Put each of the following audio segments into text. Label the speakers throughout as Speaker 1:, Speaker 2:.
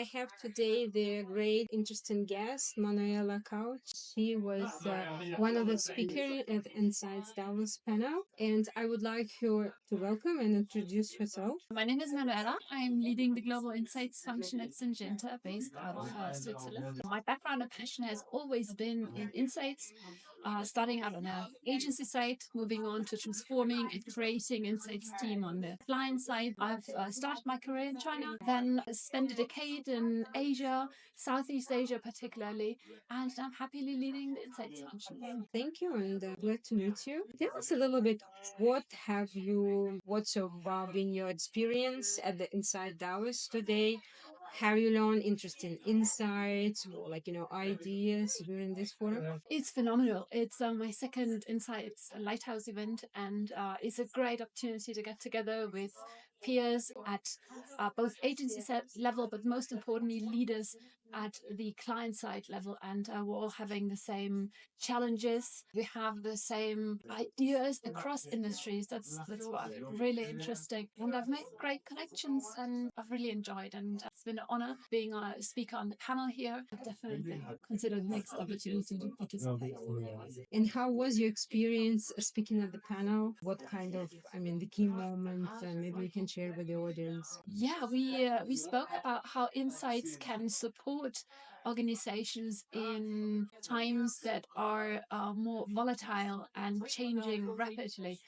Speaker 1: I have today the great, interesting guest, Manuela Kautzsch. She was one of the speakers at Insights Davos panel, and I would like her to welcome and introduce herself.
Speaker 2: My name is Manuela. I'm leading the Global Insights function at Syngenta, based out of Switzerland. My background and passion has always been in insights, starting out on an agency side, moving on to transforming and creating insights team on the client side. I've started my career in China, then spent a decade in Asia, Southeast Asia particularly, and I'm happily leading the insights function.
Speaker 1: Thank you, and glad to meet you. Tell us a little bit, what's so been your experience at the Inside Davos today? Have you learned interesting insights, or ideas during this forum?
Speaker 2: It's phenomenal. It's my second Insights Lighthouse event, and it's a great opportunity to get together with peers at both agency level, but most importantly, leaders at the client side level. And we're all having the same challenges. We have the same ideas across industries. That's what I find really interesting. And I've made great connections, and I've really enjoyed. And it's been an honor being a speaker on the panel here. I've definitely consider the next opportunity to participate.
Speaker 1: And how was your experience speaking at the panel? What kind of, the key moments, maybe you can share with the audience?
Speaker 2: Yeah, we spoke about how insights can support organizations in times that are more volatile and changing rapidly.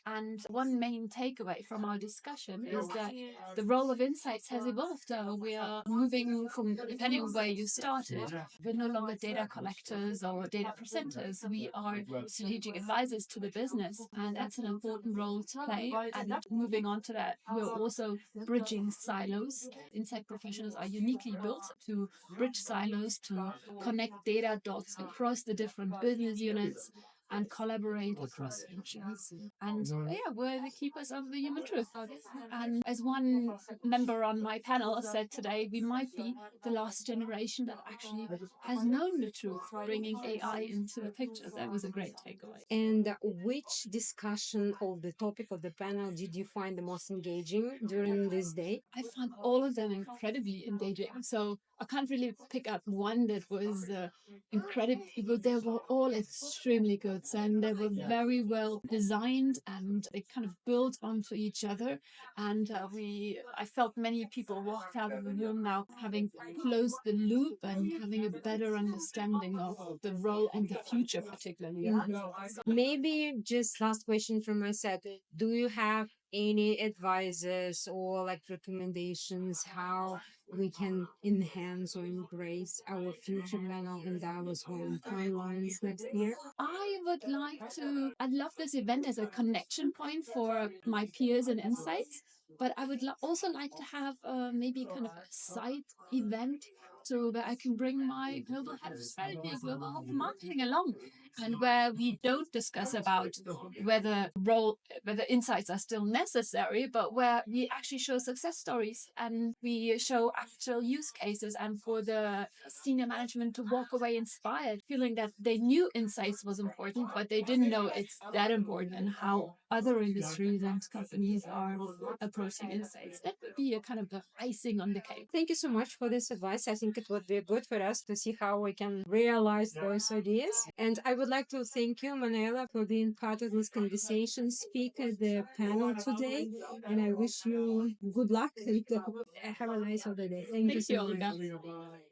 Speaker 2: And one main takeaway from our discussion is that the role of insights has evolved. We are moving from, depending on where you started, we're no longer data collectors or data presenters. We are strategic advisors to the business, and that's an important role to play. And moving on to that, we're also bridging silos. Insight professionals are uniquely built to bridge silos, to connect data dots across the different business units and collaborate across functions. And yeah, we're the keepers of the human truth. And as one member on my panel said today, we might be the last generation that actually has known the truth, bringing AI into the picture. That was a great takeaway.
Speaker 1: And which discussion of the topic of the panel did you find the most engaging during this day?
Speaker 2: I found all of them incredibly engaging. So I can't really pick out one that was incredible, but they were all extremely good. And they were very well designed, and they kind of built onto each other. And I felt many people walked out of the room now having closed the loop and having a better understanding of the role and the future, particularly.
Speaker 1: Maybe just last question from my side. Do you have any advices or recommendations how we can enhance or embrace our future panel and Davos home timelines next year?
Speaker 2: I'd love this event as a connection point for my peers and insights, but I would also like to have maybe kind of a side event so where I can bring my global head of strategy, global head of marketing along, and where we don't discuss about whether insights are still necessary, but where we actually show success stories and we show actual use cases, and for the senior management to walk away inspired, feeling that they knew insights was important, but they didn't know it's that important, and how other industries and companies are approaching insights. That would be a kind of the icing on the cake.
Speaker 1: Thank you so much for this advice. I think it would be good for us to see how we can realize those ideas. And I would like to thank you, Manuela, for being part of this conversation, speak at the panel today. And I wish you good luck and have a nice holiday. Thank you so much.
Speaker 2: Olga.